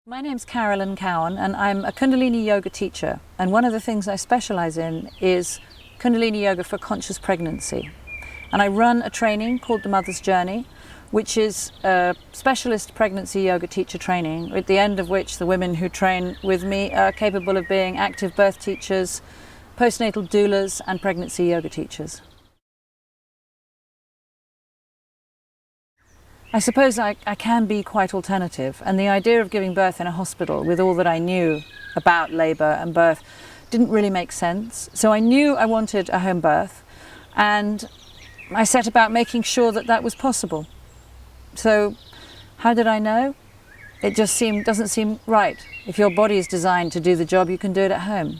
My name's Carolyn Cowan and I'm a Kundalini yoga teacher, and one of the things I specialize in is Kundalini yoga for conscious pregnancy. And I run a training called The Mother's Journey, which is a specialist pregnancy yoga teacher training, at the end of which the women who train with me are capable of being active birth teachers, postnatal doulas and pregnancy yoga teachers. I suppose I can be quite alternative, and the idea of giving birth in a hospital with all that I knew about labour and birth didn't really make sense. So I knew I wanted a home birth, and I set about making sure that that was possible. So how did I know? It just doesn't seem right. If your body is designed to do the job, you can do it at home.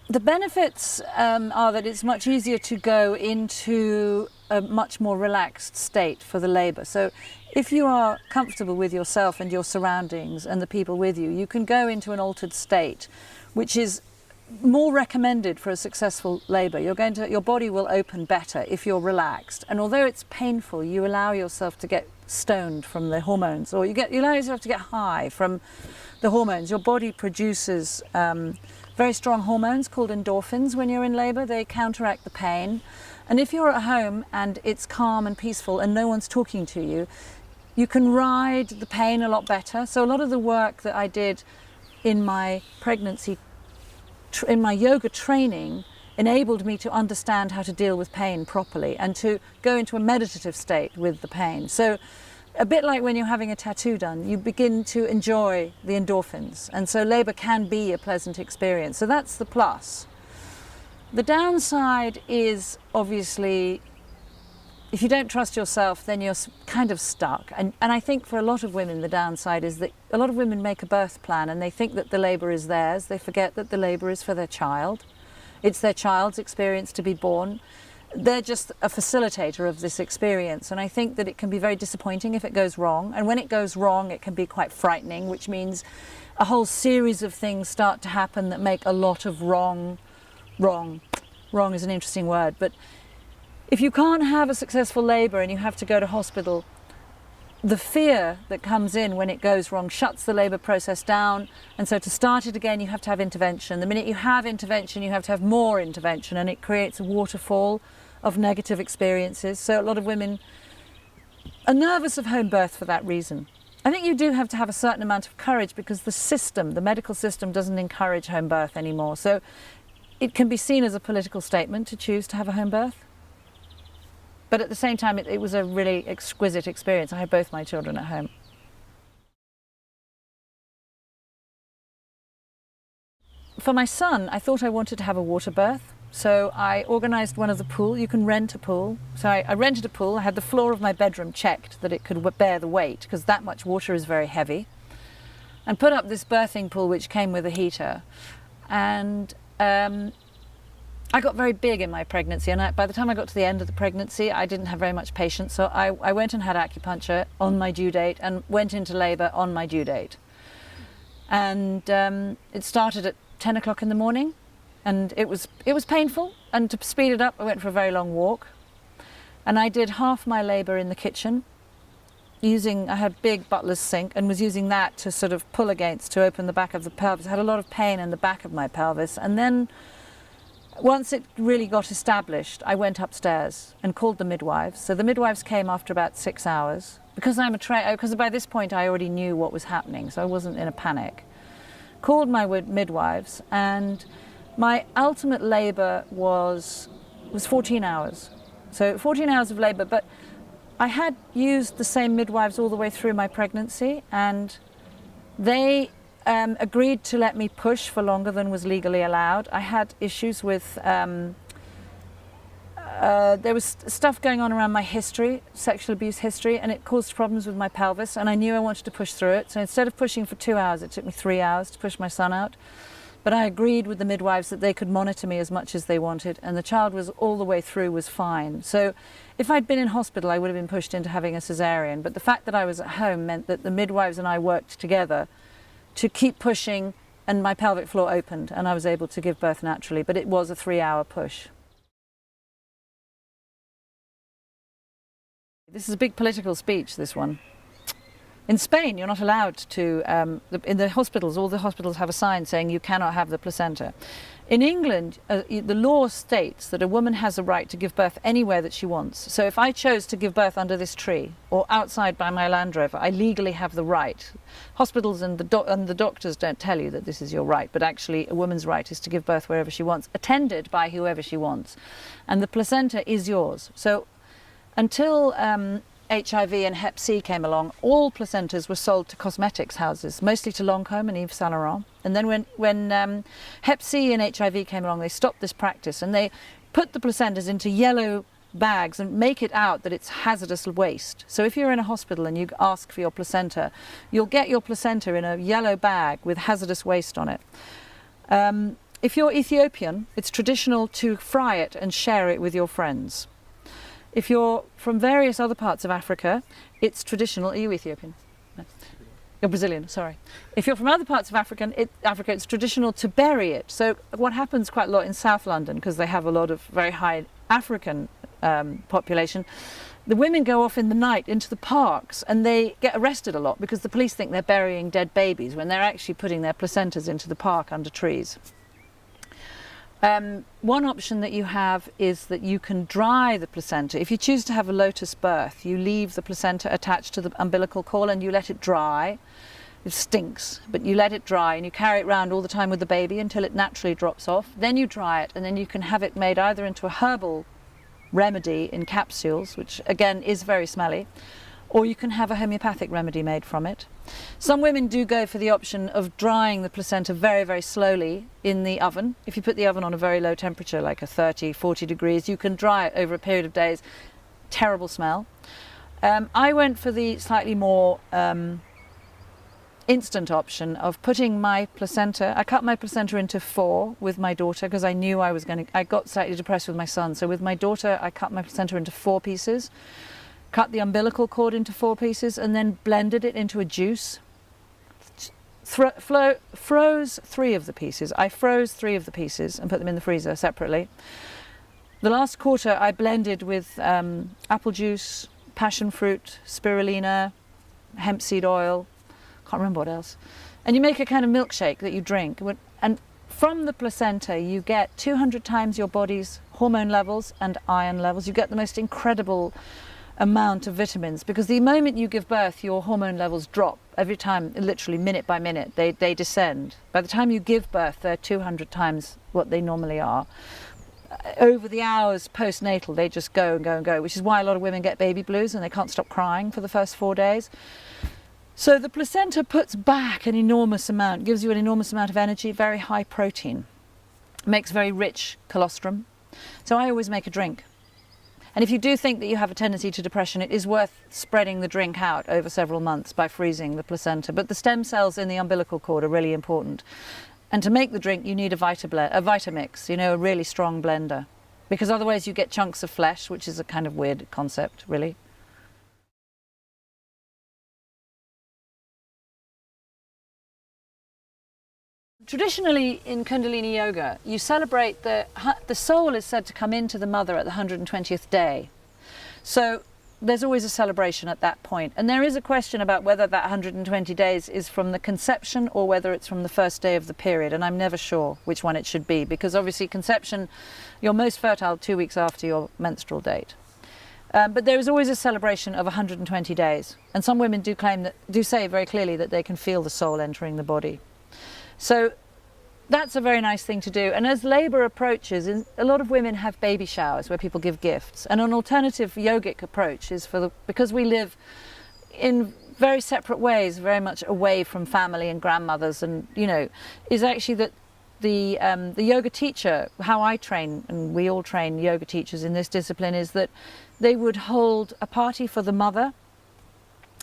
The benefits are that it's much easier to go into a much more relaxed state for the labour. So if you are comfortable with yourself and your surroundings and the people with you, you can go into an altered state, which is more recommended for a successful labour. Your body will open better if you're relaxed. And although it's painful, you allow yourself to get stoned from the hormones, or you allow yourself to get high from the hormones. Your body produces very strong hormones called endorphins when you're in labour. They counteract the pain. And if you're at home and it's calm and peaceful and no one's talking to you, you can ride the pain a lot better. So a lot of the work that I did in my pregnancy, in my yoga training, enabled me to understand how to deal with pain properly and to go into a meditative state with the pain. So a bit like when you're having a tattoo done, you begin to enjoy the endorphins, and so labour can be a pleasant experience. So that's the plus. The downside is obviously, if you don't trust yourself, then you're kind of stuck. And I think for a lot of women, the downside is that a lot of women make a birth plan and they think that the labour is theirs. They forget that the labour is for their child. It's their child's experience to be born. They're just a facilitator of this experience, and I think that it can be very disappointing if it goes wrong. And when it goes wrong, it can be quite frightening, which means a whole series of things start to happen that make a lot of wrong is an interesting word, but if you can't have a successful labour and you have to go to hospital, the fear that comes in when it goes wrong shuts the labour process down, and so to start it again you have to have intervention. The minute you have intervention, you have to have more intervention, and it creates a waterfall of negative experiences. So a lot of women are nervous of home birth for that reason. I think you do have to have a certain amount of courage, because the medical system doesn't encourage home birth anymore. So it can be seen as a political statement to choose to have a home birth. But at the same time, it was a really exquisite experience. I had both my children at home. For my son, I thought I wanted to have a water birth. So I organised one of the pool. You can rent a pool. So I rented a pool. I had the floor of my bedroom checked that it could bear the weight, because that much water is very heavy. And put up this birthing pool which came with a heater. And I got very big in my pregnancy, and by the time I got to the end of the pregnancy, I didn't have very much patience. So I went and had acupuncture on my due date and went into labour on my due date. And it started at 10 o'clock in the morning. And it was painful, and to speed it up, I went for a very long walk. And I did half my labour in the kitchen, I had a big butler's sink, and was using that to sort of pull against to open the back of the pelvis. I had a lot of pain in the back of my pelvis. And then once it really got established, I went upstairs and called the midwives. So the midwives came after about 6 hours. Because by this point I already knew what was happening, so I wasn't in a panic. Called my midwives, and my ultimate labour was 14 hours. So 14 hours of labour, but I had used the same midwives all the way through my pregnancy, and they agreed to let me push for longer than was legally allowed. I had issues with, there was stuff going on around my history, sexual abuse history, and it caused problems with my pelvis, and I knew I wanted to push through it. So instead of pushing for 2 hours, it took me 3 hours to push my son out. But I agreed with the midwives that they could monitor me as much as they wanted, and the child was all the way through was fine. So if I'd been in hospital, I would have been pushed into having a cesarean. But the fact that I was at home meant that the midwives and I worked together to keep pushing, and my pelvic floor opened and I was able to give birth naturally. But it was a 3-hour push. This is a big political speech, this one. In Spain, you're not allowed to, in the hospitals, all the hospitals have a sign saying you cannot have the placenta. In England, the law states that a woman has a right to give birth anywhere that she wants. So if I chose to give birth under this tree or outside by my Land Rover, I legally have the right. Hospitals and the doctors don't tell you that this is your right, but actually a woman's right is to give birth wherever she wants, attended by whoever she wants. And the placenta is yours. So until HIV and Hep C came along, all placentas were sold to cosmetics houses, mostly to Lancôme and Yves Saint Laurent. And then when Hep C and HIV came along, they stopped this practice and they put the placentas into yellow bags and make it out that it's hazardous waste. So if you're in a hospital and you ask for your placenta, you'll get your placenta in a yellow bag with hazardous waste on it. If you're Ethiopian, it's traditional to fry it and share it with your friends. If you're from various other parts of Africa, it's traditional. Are you Ethiopian? No. You're Brazilian, sorry. If you're from other parts of Africa, it's traditional to bury it. So what happens quite a lot in South London, because they have a lot of very high African population, the women go off in the night into the parks and they get arrested a lot because the police think they're burying dead babies when they're actually putting their placentas into the park under trees. One option that you have is that you can dry the placenta. If you choose to have a lotus birth, you leave the placenta attached to the umbilical cord and you let it dry. It stinks, but you let it dry and you carry it around all the time with the baby until it naturally drops off. Then you dry it and then you can have it made either into a herbal remedy in capsules, which again is very smelly, or you can have a homeopathic remedy made from it. Some women do go for the option of drying the placenta very, very slowly in the oven. If you put the oven on a very low temperature, like a 30, 40 degrees, you can dry it over a period of days. Terrible smell. I went for the slightly more instant option of putting my placenta. I cut my placenta into 4 with my daughter because I knew I got slightly depressed with my son. So with my daughter, I cut my placenta into 4 pieces. Cut the umbilical cord into 4 pieces and then blended it into a juice. Froze 3 of the pieces. I froze 3 of the pieces and put them in the freezer separately. The last quarter I blended with apple juice, passion fruit, spirulina, hemp seed oil, can't remember what else. And you make a kind of milkshake that you drink. And from the placenta you get 200 times your body's hormone levels and iron levels. You get the most incredible amount of vitamins, because the moment you give birth your hormone levels drop every time, literally minute by minute they descend. By the time you give birth they're 200 times what they normally are. Over the hours postnatal they just go and go and go, which is why a lot of women get baby blues and they can't stop crying for the first 4 days. So the placenta puts back an enormous amount, gives you an enormous amount of energy, very high protein, makes very rich colostrum. So I always make a drink. And if you do think that you have a tendency to depression, it is worth spreading the drink out over several months by freezing the placenta. But the stem cells in the umbilical cord are really important. And to make the drink, you need a Vitamix, a really strong blender. Because otherwise you get chunks of flesh, which is a kind of weird concept, really. Traditionally in Kundalini Yoga, you celebrate the soul is said to come into the mother at the 120th day. So there's always a celebration at that point. And there is a question about whether that 120 days is from the conception or whether it's from the first day of the period. And I'm never sure which one it should be, because obviously conception, you're most fertile 2 weeks after your menstrual date. But there is always a celebration of 120 days. And some women do say very clearly that they can feel the soul entering the body. So that's a very nice thing to do. And as labour approaches, a lot of women have baby showers where people give gifts. And an alternative yogic approach is because we live in very separate ways, very much away from family and grandmothers, and is actually that the yoga teacher, how I train, and we all train yoga teachers in this discipline, is that they would hold a party for the mother.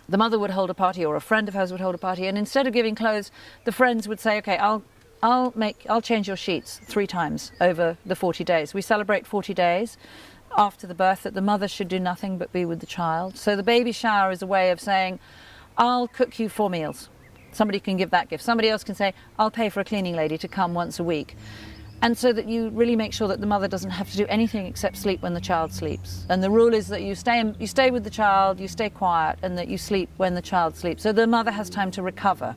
The mother would hold a party, or a friend of hers would hold a party, and instead of giving clothes, the friends would say, okay, I'll change your sheets 3 times over the 40 days. We celebrate 40 days after the birth that the mother should do nothing but be with the child. So the baby shower is a way of saying, I'll cook you 4 meals. Somebody can give that gift. Somebody else can say, I'll pay for a cleaning lady to come once a week. And so that you really make sure that the mother doesn't have to do anything except sleep when the child sleeps. And the rule is that you stay with the child, you stay quiet, and that you sleep when the child sleeps. So the mother has time to recover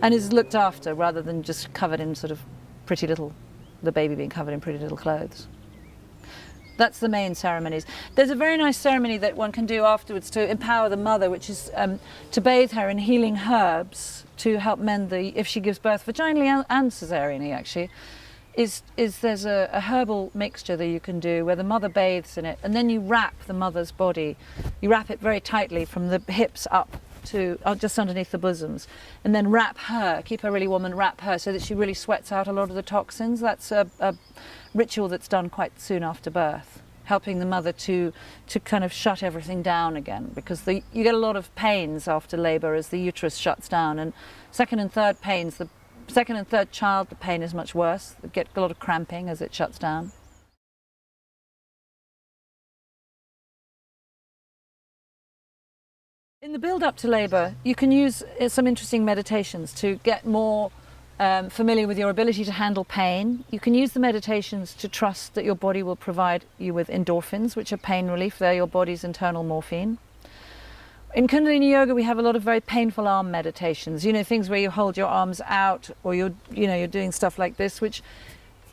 and is looked after rather than just covered in sort of the baby being covered in pretty little clothes. That's the main ceremonies. There's a very nice ceremony that one can do afterwards to empower the mother, which is to bathe her in healing herbs to help mend if she gives birth vaginally and caesareanly actually. There's a herbal mixture that you can do where the mother bathes in it, and then you wrap the mother's body. You wrap it very tightly from the hips up to just underneath the bosoms, and then wrap her, keep her really warm and wrap her so that she really sweats out a lot of the toxins. That's a ritual that's done quite soon after birth, helping the mother to kind of shut everything down again, because you get a lot of pains after labour as the uterus shuts down, and second and third child, the pain is much worse. They get a lot of cramping as it shuts down. In the build-up to labour, you can use some interesting meditations to get more familiar with your ability to handle pain. You can use the meditations to trust that your body will provide you with endorphins, which are pain relief. They're your body's internal morphine. In Kundalini Yoga, we have a lot of very painful arm meditations, things where you hold your arms out, or you're doing stuff like this, which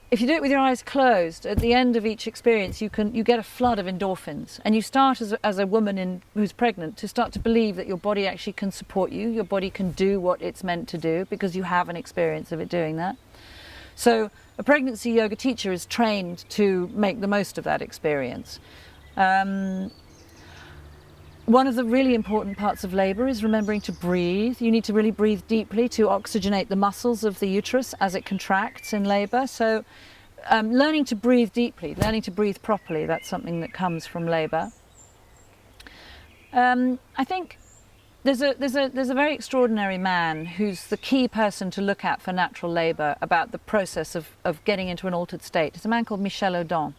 if you do it with your eyes closed, at the end of each experience, you get a flood of endorphins, and you start as a woman who's pregnant to start to believe that your body actually can support you, your body can do what it's meant to do because you have an experience of it doing that. So a pregnancy yoga teacher is trained to make the most of that experience. One of the really important parts of labour is remembering to breathe. You need to really breathe deeply to oxygenate the muscles of the uterus as it contracts in labour. So learning to breathe deeply, learning to breathe properly, that's something that comes from labour. I think there's a very extraordinary man who's the key person to look at for natural labour about the process of getting into an altered state. It's a man called Michel Audin.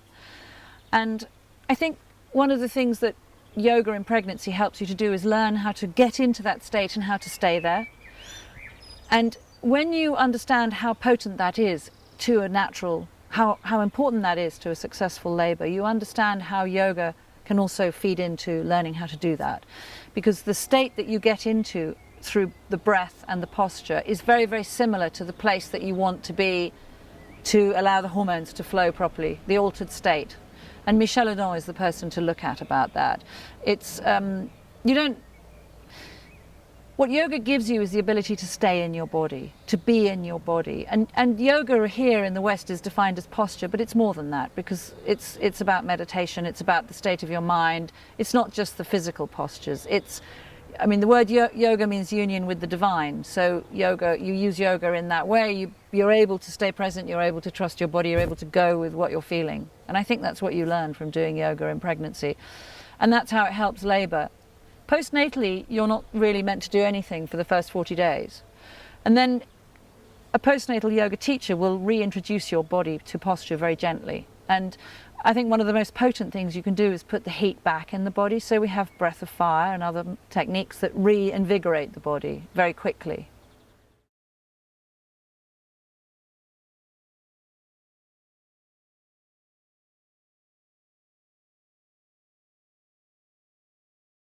And I think one of the things that yoga in pregnancy helps you to do is learn how to get into that state and how to stay there. And when you understand how potent that is to a natural, how important that is to a successful labour, you understand how yoga can also feed into learning how to do that. Because the state that you get into through the breath and the posture is very, very similar to the place that you want to be to allow the hormones to flow properly, the altered state. And Michel Audin is the person to look at about that. What yoga gives you is the ability to stay in your body, to be in your body. And yoga here in the West is defined as posture, but it's more than that, because it's about meditation, it's about the state of your mind. It's not just the physical postures. The word yoga means union with the divine. So you use yoga in that way. You're able to stay present, you're able to trust your body, you're able to go with what you're feeling. And I think that's what you learn from doing yoga in pregnancy. And that's how it helps labour. Postnatally, you're not really meant to do anything for the first 40 days. And then a postnatal yoga teacher will reintroduce your body to posture very gently. And I think one of the most potent things you can do is put the heat back in the body. So we have breath of fire and other techniques that reinvigorate the body very quickly.